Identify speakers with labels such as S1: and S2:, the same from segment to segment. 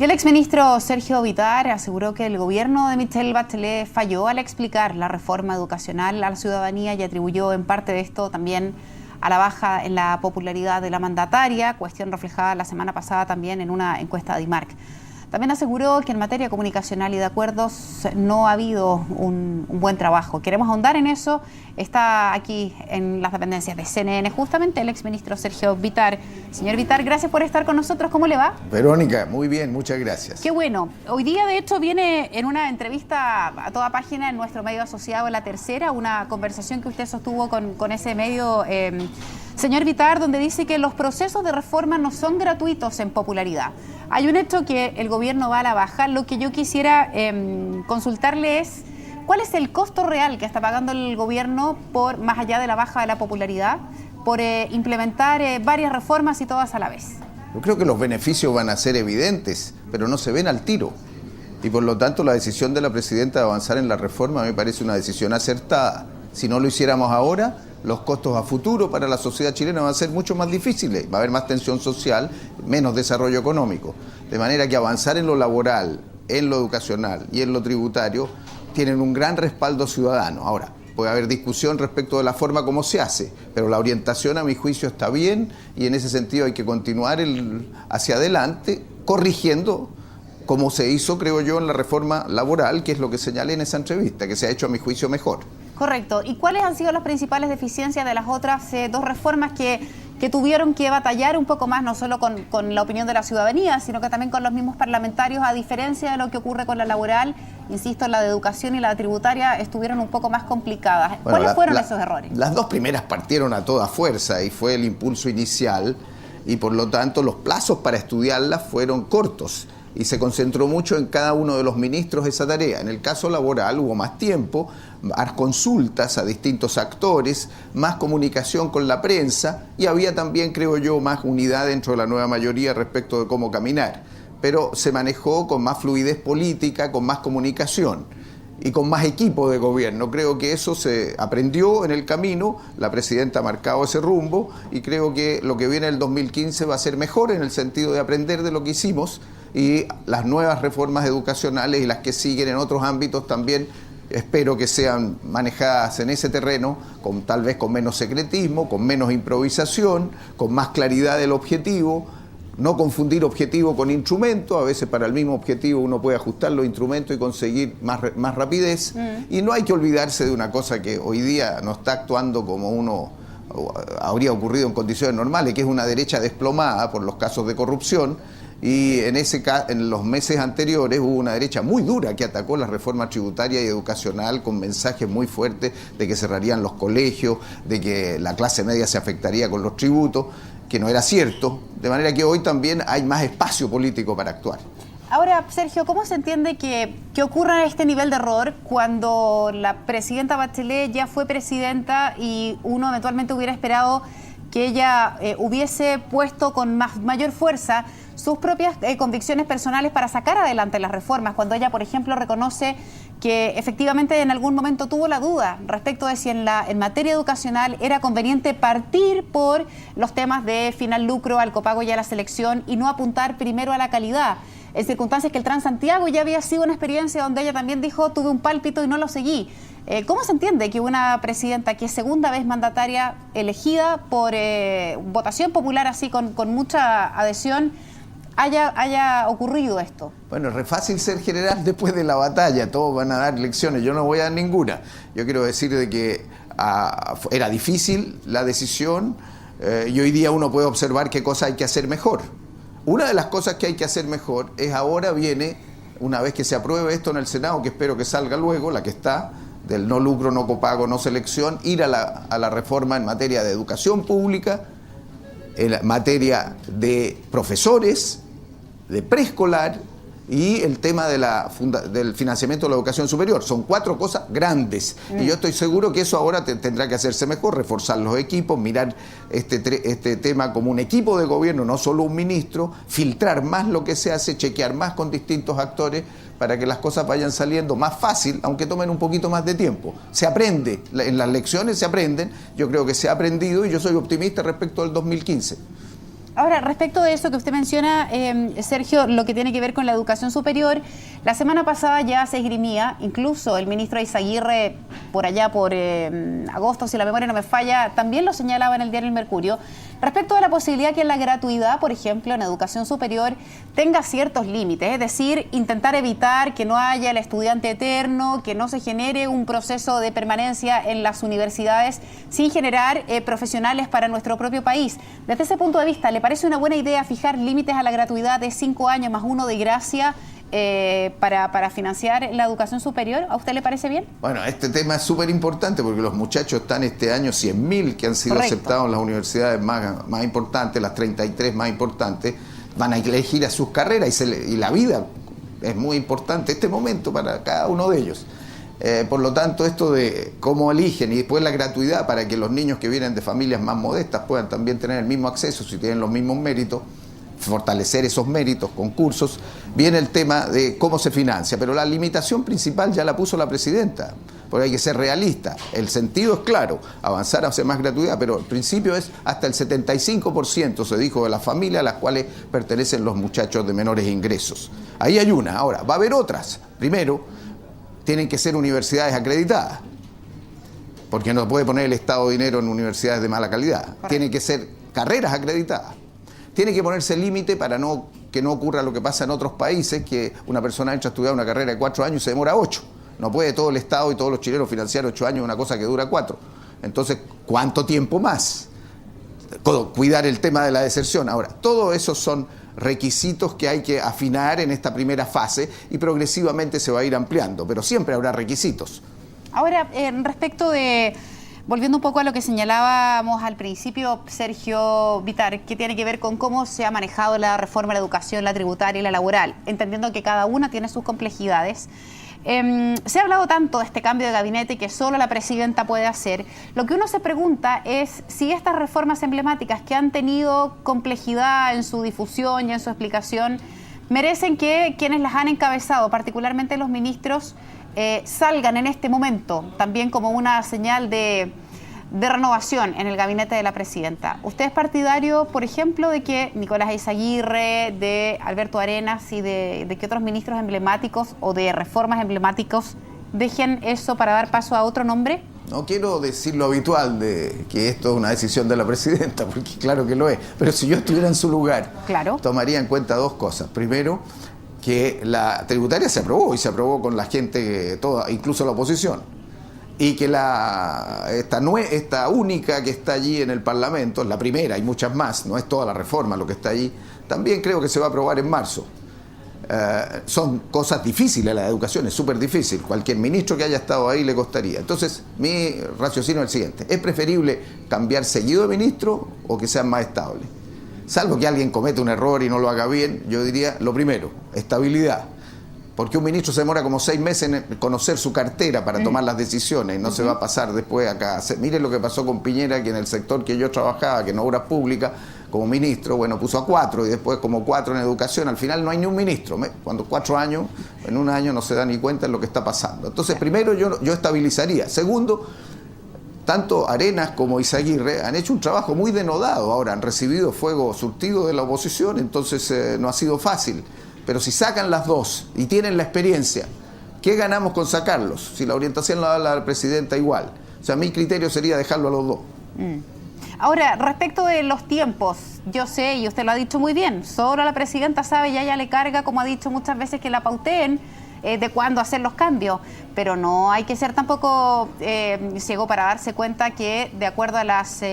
S1: Y el exministro Sergio Vittar aseguró que el gobierno de Michelle Bachelet falló al explicar la reforma educacional a la ciudadanía y atribuyó en parte de esto también a la baja en la popularidad de la mandataria, cuestión reflejada la semana pasada también en una encuesta de IMARC. También aseguró que en materia comunicacional y de acuerdos no ha habido un buen trabajo. Queremos ahondar en eso. Está aquí en las dependencias de CNN justamente el exministro Sergio Vittar. Señor Vittar, gracias por estar con nosotros. ¿Cómo le va?
S2: Verónica, muy bien, muchas gracias.
S1: Qué bueno. Hoy día, de hecho, viene en una entrevista a toda página en nuestro medio asociado, La Tercera, una conversación que usted sostuvo con ese medio, señor Vittar, donde dice que los procesos de reforma no son gratuitos en popularidad. Hay un hecho que el gobierno va a la baja. Lo que yo quisiera consultarle es ¿cuál es el costo real que está pagando el gobierno por, más allá de la baja de la popularidad, por implementar varias reformas y todas a la vez?
S2: Yo creo que los beneficios van a ser evidentes, pero no se ven al tiro. Y por lo tanto la decisión de la presidenta de avanzar en la reforma me parece una decisión acertada. Si no lo hiciéramos ahora, los costos a futuro para la sociedad chilena van a ser mucho más difíciles. Va a haber más tensión social, menos desarrollo económico. De manera que avanzar en lo laboral, en lo educacional y en lo tributario tienen un gran respaldo ciudadano. Ahora, puede haber discusión respecto de la forma como se hace, pero la orientación a mi juicio está bien y en ese sentido hay que continuar hacia adelante corrigiendo como se hizo, creo yo, en la reforma laboral, que es lo que señalé en esa entrevista, que se ha hecho a mi juicio mejor.
S1: Correcto. ¿Y cuáles han sido las principales deficiencias de las otras dos reformas que tuvieron que batallar un poco más, no solo con la opinión de la ciudadanía, sino que también con los mismos parlamentarios, a diferencia de lo que ocurre con la laboral? Insisto, la de educación y la tributaria estuvieron un poco más complicadas. Bueno, ¿cuáles fueron esos errores?
S2: Las dos primeras partieron a toda fuerza y fue el impulso inicial y por lo tanto los plazos para estudiarlas fueron cortos. Y se concentró mucho en cada uno de los ministros esa tarea. En el caso laboral hubo más tiempo, más consultas a distintos actores, más comunicación con la prensa y había también, creo yo, más unidad dentro de la nueva mayoría respecto de cómo caminar. Pero se manejó con más fluidez política, con más comunicación y con más equipo de gobierno. Creo que eso se aprendió en el camino, la presidenta ha marcado ese rumbo y creo que lo que viene en el 2015 va a ser mejor en el sentido de aprender de lo que hicimos y las nuevas reformas educacionales y las que siguen en otros ámbitos también espero que sean manejadas en ese terreno, tal vez con menos secretismo, con menos improvisación, con más claridad del objetivo. No confundir objetivo con instrumento, a veces para el mismo objetivo uno puede ajustar los instrumentos y conseguir más rapidez. Y no hay que olvidarse de una cosa que hoy día no está actuando como uno habría ocurrido en condiciones normales, que es una derecha desplomada por los casos de corrupción. Y en los meses anteriores hubo una derecha muy dura que atacó la reforma tributaria y educacional con mensajes muy fuertes de que cerrarían los colegios, de que la clase media se afectaría con los tributos, que no era cierto, de manera que hoy también hay más espacio político para actuar.
S1: Ahora, Sergio, ¿cómo se entiende que ocurra este nivel de error cuando la presidenta Bachelet ya fue presidenta y uno eventualmente hubiera esperado que ella hubiese puesto con mayor fuerza sus propias convicciones personales para sacar adelante las reformas, cuando ella, por ejemplo, reconoce que efectivamente en algún momento tuvo la duda respecto de si en materia educacional era conveniente partir por los temas de final lucro, al copago y a la selección y no apuntar primero a la calidad, en circunstancias que el Transantiago ya había sido una experiencia donde ella también dijo, tuve un pálpito y no lo seguí. ¿Cómo se entiende que una presidenta que es segunda vez mandataria elegida por votación popular así con mucha adhesión haya ocurrido esto?
S2: Bueno, es re fácil ser general después de la batalla, todos van a dar lecciones, yo no voy a dar ninguna. Yo quiero decir de que era difícil la decisión y hoy día uno puede observar qué cosas hay que hacer mejor. Una de las cosas que hay que hacer mejor es ahora viene, una vez que se apruebe esto en el Senado, que espero que salga luego, la que está, del no lucro, no copago, no selección, ir a la reforma en materia de educación pública, en materia de profesores, de preescolar y el tema del financiamiento de la educación superior. Son 4 cosas grandes y yo estoy seguro que eso ahora tendrá que hacerse mejor, reforzar los equipos, mirar este tema como un equipo de gobierno, no solo un ministro, filtrar más lo que se hace, chequear más con distintos actores para que las cosas vayan saliendo más fácil, aunque tomen un poquito más de tiempo. Se aprende, en las lecciones se aprenden, yo creo que se ha aprendido y yo soy optimista respecto al 2015.
S1: Ahora, respecto de eso que usted menciona, Sergio, lo que tiene que ver con la educación superior, la semana pasada ya se esgrimía, incluso el ministro Eizaguirre, por allá por agosto, si la memoria no me falla, también lo señalaba en el diario El Mercurio, respecto de la posibilidad que la gratuidad, por ejemplo, en educación superior, tenga ciertos límites, es decir, intentar evitar que no haya el estudiante eterno, que no se genere un proceso de permanencia en las universidades sin generar profesionales para nuestro propio país. Desde ese punto de vista, ¿le parece una buena idea fijar límites a la gratuidad de 5 años más 1 de gracia para financiar la educación superior? ¿A usted le parece bien?
S2: Bueno, este tema es súper importante porque los muchachos están este año 100.000 que han sido aceptados en las universidades más importantes, las 33 más importantes, van a elegir a sus carreras y la vida es muy importante este momento para cada uno de ellos. Por lo tanto, esto de cómo eligen y después la gratuidad para que los niños que vienen de familias más modestas puedan también tener el mismo acceso si tienen los mismos méritos, fortalecer esos méritos, concursos, viene el tema de cómo se financia, pero la limitación principal ya la puso la presidenta, porque hay que ser realista. El sentido es claro, avanzar hacia más gratuidad, pero el principio es hasta el 75%, se dijo, de las familias a las cuales pertenecen los muchachos de menores ingresos. Ahí hay una. Ahora, va a haber otras. Primero, tienen que ser universidades acreditadas, porque no puede poner el Estado dinero en universidades de mala calidad. Tienen que ser carreras acreditadas. Tiene que ponerse límite para que no ocurra lo que pasa en otros países, que una persona entra a estudiar una carrera de 4 años y se demora 8. No puede todo el Estado y todos los chilenos financiar 8 años una cosa que dura 4. Entonces, ¿cuánto tiempo más? Cuidar el tema de la deserción. Ahora, todo eso son requisitos que hay que afinar en esta primera fase y progresivamente se va a ir ampliando, pero siempre habrá requisitos.
S1: Ahora, respecto de... Volviendo un poco a lo que señalábamos al principio, Sergio Vitar, que tiene que ver con cómo se ha manejado la reforma de la educación, la tributaria y la laboral, entendiendo que cada una tiene sus complejidades. Se ha hablado tanto de este cambio de gabinete que solo la presidenta puede hacer. Lo que uno se pregunta es si estas reformas emblemáticas que han tenido complejidad en su difusión y en su explicación merecen que quienes las han encabezado, particularmente los ministros, salgan en este momento también como una señal de renovación en el gabinete de la presidenta. ¿Usted es partidario, por ejemplo, de que Nicolás Eizaguirre, de Alberto Arenas y de que otros ministros emblemáticos o de reformas emblemáticos dejen eso para dar paso a otro nombre?
S2: No quiero decir lo habitual de que esto es una decisión de la presidenta, porque claro que lo es, pero si yo estuviera en su lugar, tomaría en cuenta 2 cosas. Primero, que la tributaria se aprobó y se aprobó con la gente toda, incluso la oposición, y que esta única que está allí en el Parlamento, la primera, hay muchas más, no es toda la reforma lo que está allí, también creo que se va a aprobar en marzo. Son cosas difíciles, la educación es súper difícil, cualquier ministro que haya estado ahí le costaría. Entonces, mi raciocinio es el siguiente: ¿es preferible cambiar seguido de ministro o que sean más estables? Salvo que alguien cometa un error y no lo haga bien, yo diría lo primero, estabilidad. Porque un ministro se demora como 6 meses en conocer su cartera para tomar las decisiones y no se va a pasar después acá. Miren lo que pasó con Piñera, que en el sector que yo trabajaba, que en obras públicas, como ministro, bueno, puso a 4 y después como 4 en educación. Al final no hay ni un ministro. Cuando 4 años, en un año no se da ni cuenta de lo que está pasando. Entonces, primero yo estabilizaría. Segundo, tanto Arenas como Eizaguirre han hecho un trabajo muy denodado. Ahora han recibido fuego surtido de la oposición, entonces no ha sido fácil. Pero si sacan las 2 y tienen la experiencia, ¿qué ganamos con sacarlos? Si la orientación la da la presidenta igual. O sea, mi criterio sería dejarlo a los 2.
S1: Ahora, respecto de los tiempos, yo sé, y usted lo ha dicho muy bien, solo la presidenta sabe y a ella le carga, como ha dicho muchas veces, que la pauteen de cuándo hacer los cambios, pero no hay que ser tampoco ciego para darse cuenta que, de acuerdo a las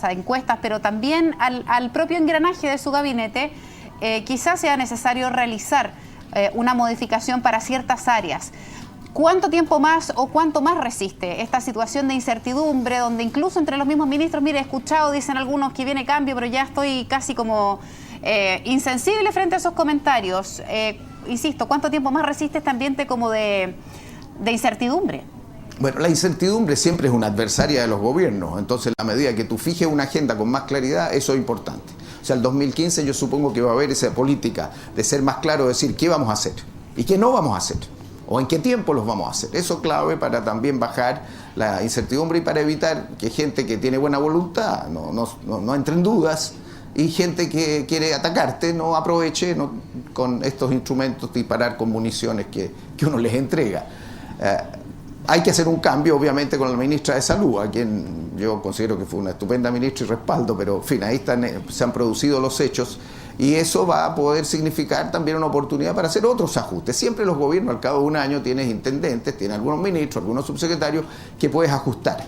S1: encuestas, pero también al propio engranaje de su gabinete, quizás sea necesario realizar una modificación para ciertas áreas. ¿Cuánto tiempo más o cuánto más resiste esta situación de incertidumbre, donde incluso entre los mismos ministros, mire, he escuchado, dicen algunos que viene cambio, pero ya estoy casi como insensible frente a esos comentarios? Insisto, ¿cuánto tiempo más resiste este ambiente como de incertidumbre?
S2: Bueno, la incertidumbre siempre es una adversaria de los gobiernos, entonces a medida que tú fijes una agenda con más claridad, eso es importante. O sea, el 2015 yo supongo que va a haber esa política de ser más claro, decir qué vamos a hacer y qué no vamos a hacer, o en qué tiempo los vamos a hacer. Eso es clave para también bajar la incertidumbre y para evitar que gente que tiene buena voluntad no entre en dudas y gente que quiere atacarte no aproveche con estos instrumentos disparar con municiones que uno les entrega. Hay que hacer un cambio, obviamente, con la ministra de Salud, a quien yo considero que fue una estupenda ministra y respaldo, pero en fin, ahí se han producido los hechos y eso va a poder significar también una oportunidad para hacer otros ajustes. Siempre los gobiernos, al cabo de un año, tienes intendentes, tienes algunos ministros, algunos subsecretarios que puedes ajustar.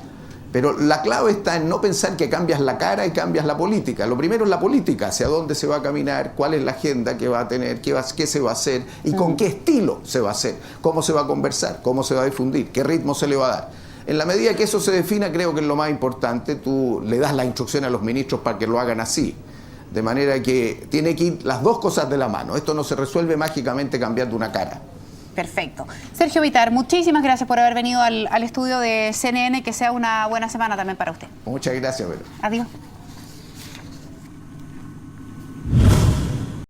S2: Pero la clave está en no pensar que cambias la cara y cambias la política. Lo primero es la política, hacia dónde se va a caminar, cuál es la agenda que va a tener, qué se va a hacer y con qué estilo se va a hacer, cómo se va a conversar, cómo se va a difundir, qué ritmo se le va a dar. En la medida que eso se defina, creo que es lo más importante, tú le das la instrucción a los ministros para que lo hagan así. De manera que tiene que ir las dos cosas de la mano. Esto no se resuelve mágicamente cambiando una cara.
S1: Perfecto. Sergio Bitar, muchísimas gracias por haber venido al estudio de CNN. Que sea una buena semana también para usted.
S2: Muchas gracias, Vero.
S1: Adiós.